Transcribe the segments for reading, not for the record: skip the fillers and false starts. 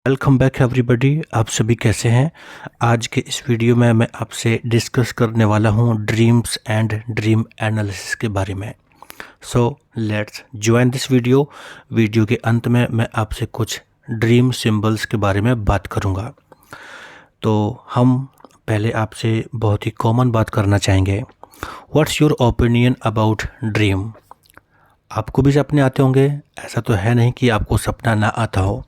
Welcome back everybody. आप सभी कैसे हैं? आज के इस वीडियो में मैं आपसे डिस्कस करने वाला हूं ड्रीम्स एंड ड्रीम एनालिसिस के बारे में। So let's join this video. Video के अंत में मैं आपसे कुछ ड्रीम सिंबल्स के बारे में बात करूंगा। तो हम पहले आपसे बहुत ही कॉमन बात करना चाहेंगे। What's your opinion about dream? आपको भी सपने आते होंगे, ऐसा तो है नहीं कि आपको सपना ना आता हो।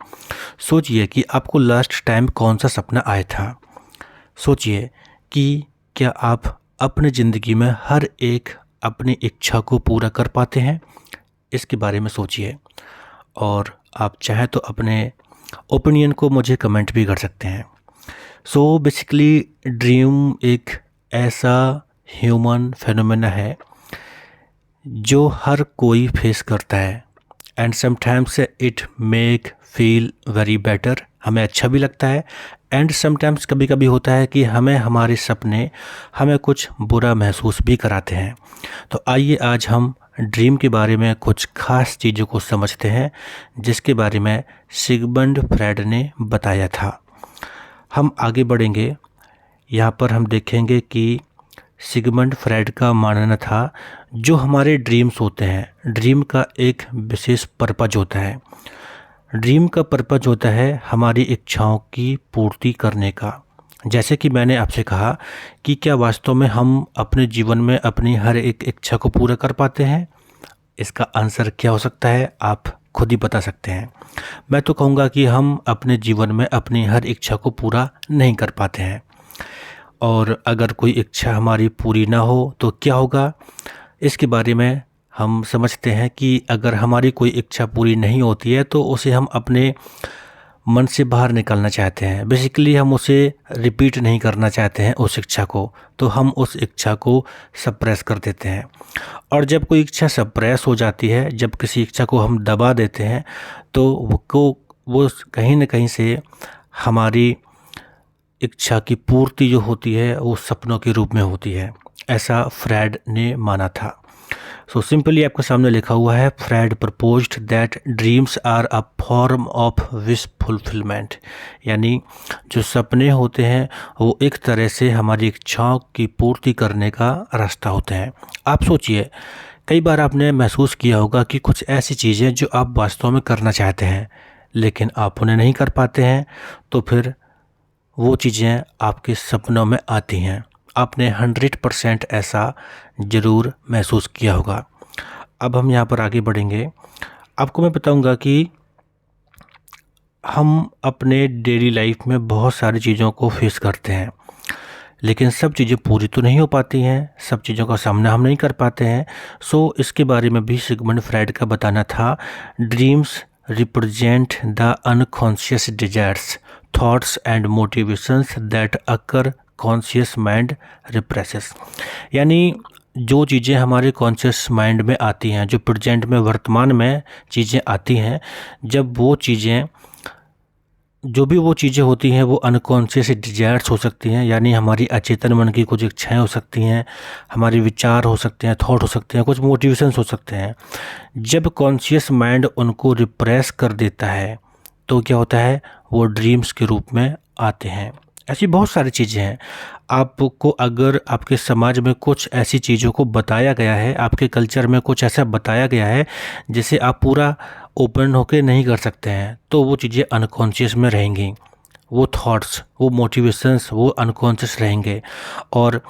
सोचिए कि आपको लास्ट टाइम कौन सा सपना आया था। सोचिए कि क्या आप अपनी ज़िंदगी में हर एक अपनी इच्छा को पूरा कर पाते हैं? इसके बारे में सोचिए और आप चाहे तो अपने ओपिनियन को मुझे कमेंट भी कर सकते हैं। सो बेसिकली ड्रीम एक ऐसा ह्यूमन फेनोमेना है जो हर कोई फेस करता है and sometimes it make feel very better. हमें अच्छा भी लगता है एंड समटाइम्स कभी कभी होता है कि हमें हमारे सपने हमें कुछ बुरा महसूस भी कराते हैं। तो आइए आज हम ड्रीम के बारे में कुछ खास चीज़ों को समझते हैं जिसके बारे में सिगमंड फ्रायड ने बताया था। हम आगे बढ़ेंगे। यहाँ पर हम देखेंगे कि सिगमंड फ्रायड का मानना था जो हमारे ड्रीम्स होते हैं, ड्रीम का एक विशेष पर्पज होता है। ड्रीम का पर्पज होता है हमारी इच्छाओं की पूर्ति करने का। जैसे कि मैंने आपसे कहा कि क्या वास्तव में हम अपने जीवन में अपनी हर एक इच्छा को पूरा कर पाते हैं? इसका आंसर क्या हो सकता है आप खुद ही बता सकते हैं। मैं तो कहूँगा कि हम अपने जीवन में अपनी हर इच्छा को पूरा नहीं कर पाते हैं। और अगर कोई इच्छा हमारी पूरी ना हो तो क्या होगा, इसके बारे में हम समझते हैं कि अगर हमारी कोई इच्छा पूरी नहीं होती है तो उसे हम अपने मन से बाहर निकालना चाहते हैं। बेसिकली हम उसे रिपीट नहीं करना चाहते हैं उस इच्छा को, तो हम उस इच्छा को सप्रेस कर देते हैं। और जब कोई इच्छा सप्रेस हो जाती है, जब किसी इच्छा को हम दबा देते हैं तो वो कहीं ना कहीं से हमारी इच्छा की पूर्ति जो होती है वो सपनों के रूप में होती है। ऐसा फ्रायड ने माना था। सो सिंपली आपके सामने लिखा हुआ है, Freud proposed that dreams are a form of wish fulfilment. यानी जो सपने होते हैं वो एक तरह से हमारी इच्छाओं की पूर्ति करने का रास्ता होते हैं। आप सोचिए, कई बार आपने महसूस किया होगा कि कुछ ऐसी चीज़ें जो आप वास्तव में करना चाहते हैं लेकिन आप उन्हें नहीं कर पाते हैं, तो फिर वो चीज़ें आपके सपनों में आती हैं। आपने 100% ऐसा ज़रूर महसूस किया होगा। अब हम यहाँ पर आगे बढ़ेंगे। आपको मैं बताऊँगा कि हम अपने डेली लाइफ में बहुत सारी चीज़ों को फेस करते हैं लेकिन सब चीज़ें पूरी तो नहीं हो पाती हैं, सब चीज़ों का सामना हम नहीं कर पाते हैं। सो इसके बारे में भी सिगमंड फ्रायड का बताना था, dreams represent the unconscious desires, thoughts and motivations that occur conscious mind represses. यानी जो चीज़ें हमारे कॉन्शियस माइंड में आती हैं, जो प्रेजेंट में वर्तमान में चीज़ें आती हैं, जब वो चीज़ें जो भी वो चीज़ें होती हैं वो अनकॉन्शियस डिजायर्स हो सकती हैं, यानी हमारी अचेतन मन की कुछ इच्छाएं हो सकती हैं, हमारे विचार हो सकते हैं, थॉट हो सकते हैं, कुछ मोटिवेशंस हो सकते हैं। जब कॉन्शियस माइंड उनको रिप्रेस कर देता है तो क्या होता है, वो ड्रीम्स के रूप में आते हैं। ऐसी बहुत सारी चीज़ें हैं। आपको अगर आपके समाज में कुछ ऐसी चीज़ों को बताया गया है, आपके कल्चर में कुछ ऐसा बताया गया है जिसे आप पूरा ओपन होकर नहीं कर सकते हैं, तो वो चीज़ें अनकॉन्शियस में रहेंगी। वो थॉट्स, वो मोटिवेशंस, वो अनकॉन्शियस रहेंगे और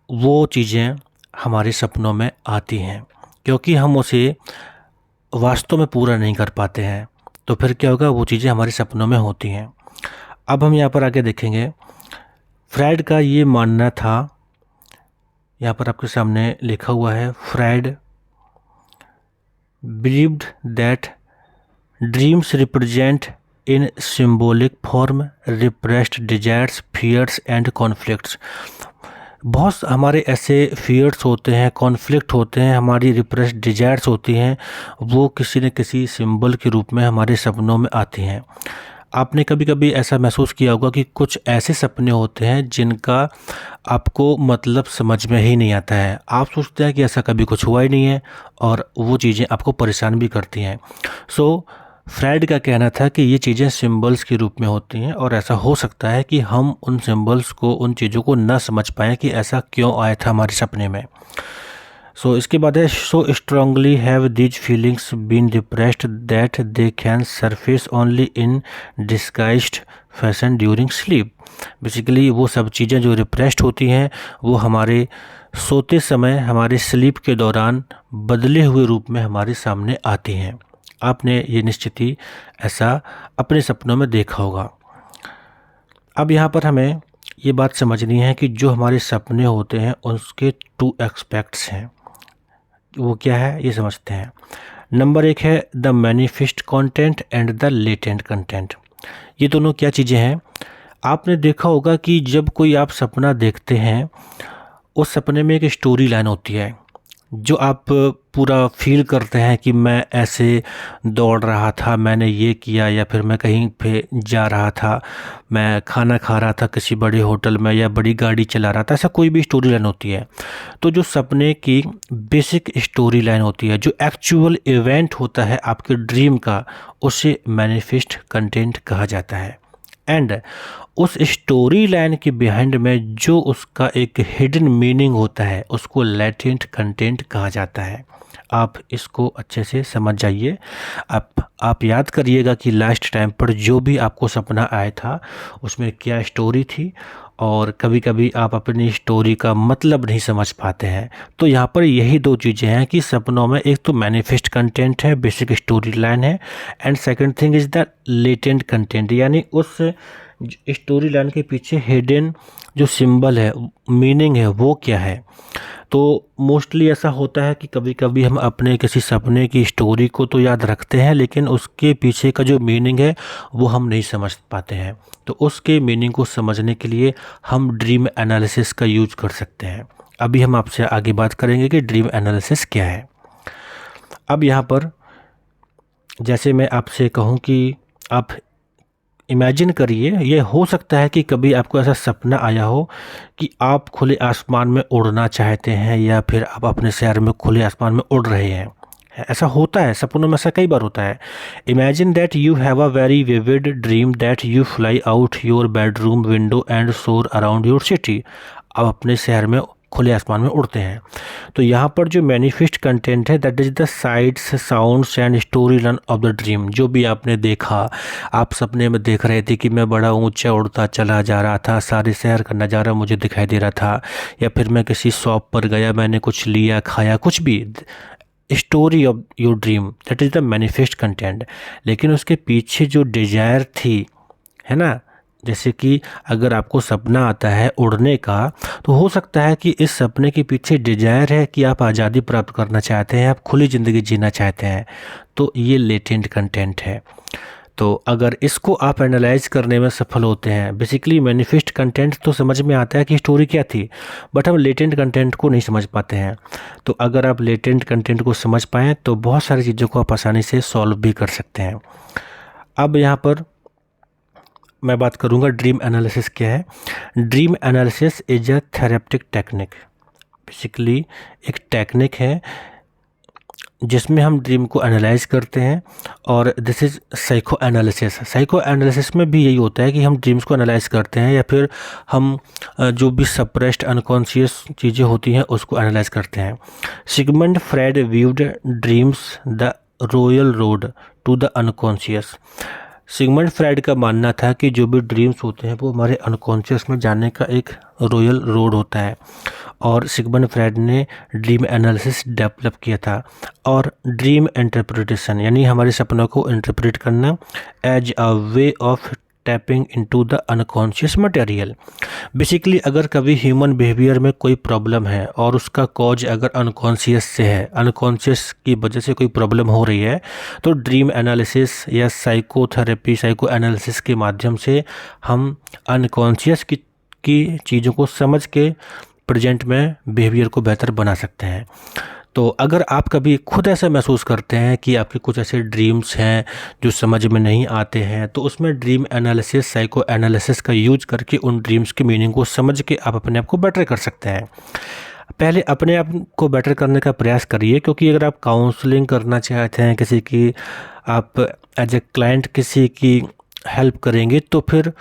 वो चीज़ें हमारे सपनों में आती हैं क्योंकि हम उसे वास्तव में पूरा नहीं कर पाते हैं। तो फिर क्या होगा, वो चीज़ें हमारे सपनों में होती हैं। अब हम यहाँ पर आगे देखेंगे। फ्रायड का ये मानना था, यहाँ पर आपके सामने लिखा हुआ है, Freud believed that dreams represent in symbolic form repressed desires, fears and conflicts. बहुत हमारे ऐसे फियर्स होते हैं, कॉन्फ्लिक्ट होते हैं, हमारी रिप्रेस्ड डिजायर्स होती हैं, वो किसी न किसी सिंबल के रूप में हमारे सपनों में आती हैं। आपने कभी कभी ऐसा महसूस किया होगा कि कुछ ऐसे सपने होते हैं जिनका आपको मतलब समझ में ही नहीं आता है। आप सोचते हैं कि ऐसा कभी कुछ हुआ ही नहीं है और वो चीज़ें आपको परेशान भी करती हैं। सो फ्रायड का कहना था कि ये चीज़ें सिंबल्स के रूप में होती हैं और ऐसा हो सकता है कि हम उन सिंबल्स को, उन चीज़ों को न समझ पाएँ कि ऐसा क्यों आया था हमारे सपने में। इसके बाद है, so strongly have these feelings been depressed that they can surface only in disguised fashion during sleep. Basically वो सब चीज़ें जो रिप्रेस्ड होती हैं वो हमारे सोते समय, हमारे स्लीप के दौरान बदले हुए रूप में हमारे सामने आती हैं। आपने ये निश्चित ही ऐसा अपने सपनों में देखा होगा। अब यहाँ पर हमें ये बात समझनी है कि जो हमारे सपने होते हैं उसके 2 एस्पेक्ट्स हैं। वो क्या है ये समझते हैं। नंबर 1 है the manifest content and the latent content. ये दोनों क्या चीज़ें हैं? आपने देखा होगा कि जब कोई आप सपना देखते हैं, उस सपने में एक स्टोरी लाइन होती है जो आप पूरा फील करते हैं कि मैं ऐसे दौड़ रहा था, मैंने ये किया, या फिर मैं कहीं पे जा रहा था, मैं खाना खा रहा था किसी बड़े होटल में, या बड़ी गाड़ी चला रहा था। ऐसा कोई भी स्टोरी लाइन होती है। तो जो सपने की बेसिक स्टोरी लाइन होती है, जो एक्चुअल इवेंट होता है आपके ड्रीम का, उसे मैनिफेस्ट कंटेंट कहा जाता है। एंड उस स्टोरी लाइन के बिहाइंड में जो उसका एक हिडन मीनिंग होता है उसको लैटेंट कंटेंट कहा जाता है। आप इसको अच्छे से समझ जाइए। आप याद करिएगा कि लास्ट टाइम पर जो भी आपको सपना आया था उसमें क्या स्टोरी थी, और कभी कभी आप अपनी स्टोरी का मतलब नहीं समझ पाते हैं। तो यहाँ पर यही 2 चीज़ें हैं कि सपनों में एक तो मैनिफेस्ट कंटेंट है, बेसिक स्टोरी लाइन है, and second thing is the latent content, यानी उस स्टोरी लाइन के पीछे हिडन जो सिंबल है, मीनिंग है, वो क्या है। तो मोस्टली ऐसा होता है कि कभी कभी हम अपने किसी सपने की स्टोरी को तो याद रखते हैं, लेकिन उसके पीछे का जो मीनिंग है वो हम नहीं समझ पाते हैं। तो उसके मीनिंग को समझने के लिए हम ड्रीम एनालिसिस का यूज कर सकते हैं। अभी हम आपसे आगे बात करेंगे कि ड्रीम एनालिसिस क्या है। अब यहाँ पर जैसे मैं आपसे कहूँ कि आप इमेजिन करिए, ये हो सकता है कि कभी आपको ऐसा सपना आया हो कि आप खुले आसमान में उड़ना चाहते हैं, या फिर आप अपने शहर में खुले आसमान में उड़ रहे हैं। ऐसा होता है, सपनों में ऐसा कई बार होता है। Imagine that you have a very vivid dream that you fly out your bedroom window and सोर अराउंड योर सिटी। आप अपने शहर में खुले आसमान में उड़ते हैं। तो यहाँ पर जो मैनिफेस्ट कंटेंट है that is the sites, sounds and story line of the dream. जो भी आपने देखा, आप सपने में देख रहे थे कि मैं बड़ा ऊंचा उड़ता चला जा रहा था, सारे शहर का नज़ारा मुझे दिखाई दे रहा था, या फिर मैं किसी शॉप पर गया, मैंने कुछ लिया, खाया, कुछ भी, story of your dream, that is the manifest content. लेकिन उसके पीछे जो डिजायर थी, है ना, जैसे कि अगर आपको सपना आता है उड़ने का, तो हो सकता है कि इस सपने के पीछे डिजायर है कि आप आज़ादी प्राप्त करना चाहते हैं, आप खुली ज़िंदगी जीना चाहते हैं। तो ये लेटेंट कंटेंट है। तो अगर इसको आप एनालाइज करने में सफल होते हैं, बेसिकली मैनिफेस्ट कंटेंट तो समझ में आता है कि स्टोरी क्या थी, बट हम लेटेंट कंटेंट को नहीं समझ पाते हैं। तो अगर आप लेटेंट कंटेंट को समझ पाएँ तो बहुत सारी चीज़ों को आप आसानी से सॉल्व भी कर सकते हैं। अब यहाँ पर मैं बात करूँगा ड्रीम एनालिसिस क्या है। Dream analysis is a therapeutic technique. Basically एक टेक्निक है जिसमें हम ड्रीम को एनालाइज करते हैं, और this is psycho analysis. Psycho analysis में भी यही होता है कि हम ड्रीम्स को एनालाइज करते हैं, या फिर हम जो भी सप्रेस्ड अनकॉन्शियस चीज़ें होती हैं उसको एनालाइज करते हैं। Sigmund Freud viewed dreams the royal road to the unconscious. Sigmund Freud का मानना था कि जो भी ड्रीम्स होते हैं वो हमारे अनकॉन्शियस में जाने का एक रॉयल रोड होता है, और सिगमंड फ्रायड ने ड्रीम एनालिसिस डेवलप किया था। और ड्रीम इंटरप्रिटेशन यानी हमारे सपनों को इंटरप्रेट करना as a way of tapping into the unconscious material. Basically अगर कभी ह्यूमन बिहेवियर में कोई प्रॉब्लम है और उसका कॉज अगर अनकॉन्शियस से है, अनकॉन्शियस की वजह से कोई प्रॉब्लम हो रही है, तो ड्रीम एनालिसिस या साइकोथेरेपी, साइको एनालिसिस के माध्यम से हम अनकॉन्शियस की चीज़ों को समझ के प्रेजेंट में बिहेवियर को बेहतर बना सकते हैं। तो अगर आप कभी खुद ऐसा महसूस करते हैं कि आपके कुछ ऐसे ड्रीम्स हैं जो समझ में नहीं आते हैं, तो उसमें ड्रीम एनालिसिस, साइको एनालिसिस का यूज करके उन ड्रीम्स की मीनिंग को समझ के आप अपने आप को बेटर कर सकते हैं। पहले अपने आप को बेटर करने का प्रयास करिए, क्योंकि अगर आप काउंसलिंग करना चाहते हैं किसी की, आप एज ए क्लाइंट किसी की हेल्प करेंगे तो फिर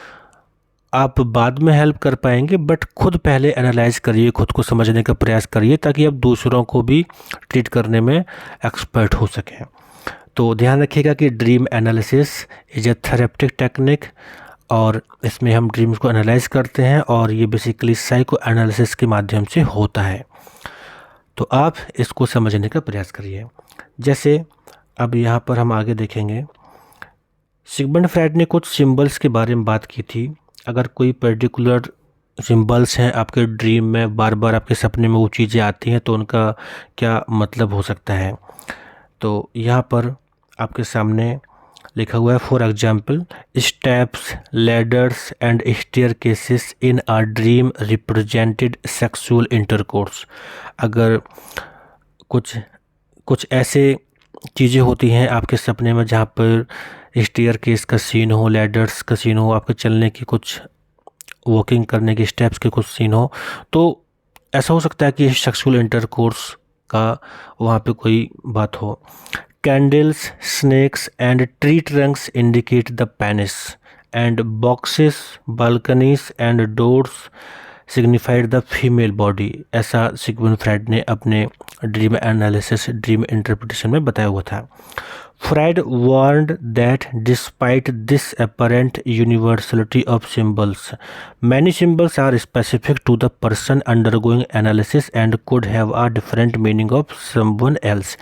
आप बाद में हेल्प कर पाएंगे, बट खुद पहले एनालाइज करिए, खुद को समझने का प्रयास करिए ताकि आप दूसरों को भी ट्रीट करने में एक्सपर्ट हो सकें। तो ध्यान रखिएगा कि dream analysis is a therapeutic technique और इसमें हम ड्रीम्स को एनालाइज करते हैं और ये बेसिकली साइको एनालिसिस के माध्यम से होता है। तो आप इसको समझने का प्रयास करिए। जैसे अब यहाँ पर हम आगे देखेंगे, सिगमंड फ्रायड ने कुछ सिंबल्स के बारे में बात की थी। अगर कोई पर्टिकुलर सिंबल्स हैं आपके ड्रीम में, बार बार आपके सपने में वो चीज़ें आती हैं, तो उनका क्या मतलब हो सकता है। तो यहाँ पर आपके सामने लिखा हुआ है, for example steps, ladders and staircases in a dream represented sexual intercourse. अगर कुछ ऐसे चीज़ें होती हैं आपके सपने में जहाँ पर स्टेयर केस का सीन हो, लैडर्स का सीन हो, आपके चलने की कुछ वॉकिंग करने के स्टेप्स के कुछ सीन हो, तो ऐसा हो सकता है कि सेक्सुअल इंटरकोर्स का वहाँ पे कोई बात हो। Candles, snakes and tree Trunks indicate the penis and boxes, balconies and doors signified the female body. ऐसा सिगमंड फ्रायड ने अपने ड्रीम एनालिसिस, ड्रीम इंटरप्रिटेशन में बताया हुआ था। Freud warned that despite this apparent universality of symbols, many symbols are specific to the person undergoing analysis and could have a different meaning of someone else।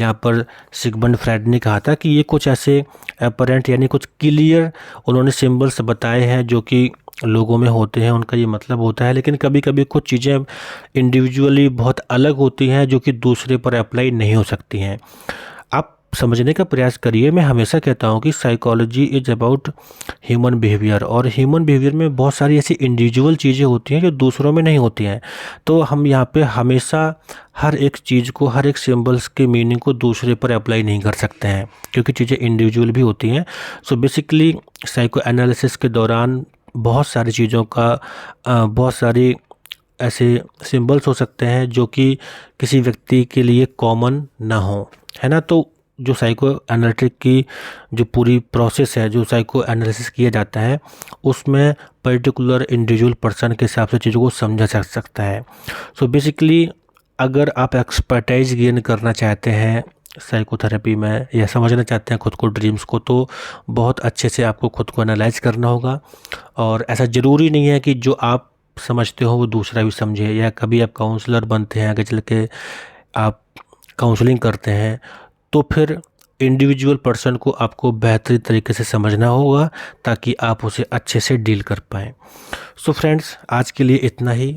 यहाँ पर Sigmund Freud ने कहा था कि ये कुछ ऐसे apparent यानी कुछ क्लियर उन्होंने सिम्बल्स बताए हैं जो कि लोगों में होते हैं, उनका ये मतलब होता है, लेकिन कभी कभी कुछ चीज़ें इंडिविजुअली बहुत अलग होती हैं जो कि दूसरे पर अप्लाई नहीं हो सकती हैं। आप समझने का प्रयास करिए। मैं हमेशा कहता हूँ कि psychology is about human behaviour, और ह्यूमन बिहेवियर में बहुत सारी ऐसी इंडिविजुअल चीज़ें होती हैं जो दूसरों में नहीं होती हैं। तो हम यहाँ पे हमेशा हर एक चीज़ को, हर एक सिंबल्स के मीनिंग को दूसरे पर अप्लाई नहीं कर सकते हैं, क्योंकि चीज़ें इंडिविजुअल भी होती हैं। सो बेसिकली साइको एनालिसिस के दौरान बहुत सारी चीज़ों का बहुत सारी ऐसे सिंबल्स हो सकते हैं जो कि किसी व्यक्ति के लिए कॉमन ना हो, है ना। तो जो साइको एनालिटिक की जो पूरी प्रोसेस है, जो साइको एनालिसिस किया जाता है, उसमें पर्टिकुलर इंडिविजुअल पर्सन के हिसाब से चीज़ों को समझा जा सकता है। सो बेसिकली अगर आप एक्सपर्टाइज गेन करना चाहते हैं साइकोथेरेपी में या समझना चाहते हैं खुद को, ड्रीम्स को, तो बहुत अच्छे से आपको खुद को एनालाइज करना होगा। और ऐसा ज़रूरी नहीं है कि जो आप समझते हो वो दूसरा भी समझे, या कभी आप काउंसलर बनते हैं, आगे चल के आप काउंसलिंग करते हैं, तो फिर इंडिविजुअल पर्सन को आपको बेहतरीन तरीके से समझना होगा ताकि आप उसे अच्छे से डील कर पाएँ। सो फ्रेंड्स, आज के लिए इतना ही।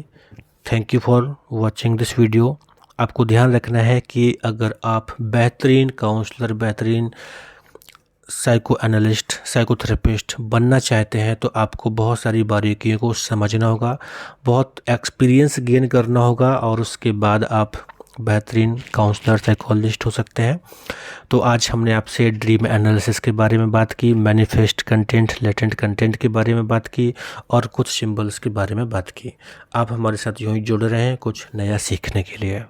Thank you for watching this video. आपको ध्यान रखना है कि अगर आप बेहतरीन काउंसलर, बेहतरीन साइको एनालिस्ट, साइकोथेरेपिस्ट बनना चाहते हैं तो आपको बहुत सारी बारीकियों को समझना होगा, बहुत एक्सपीरियंस गेन करना होगा, और उसके बाद आप बेहतरीन काउंसलर, साइकोलॉजिस्ट हो सकते हैं। तो आज हमने आपसे ड्रीम एनालिसिस के बारे में बात की, मैनिफेस्ट कंटेंट, लेटेंट कंटेंट के बारे में बात की, और कुछ सिंबल्स के बारे में बात की। आप हमारे साथ यूँ ही जुड़ रहे हैं कुछ नया सीखने के लिए।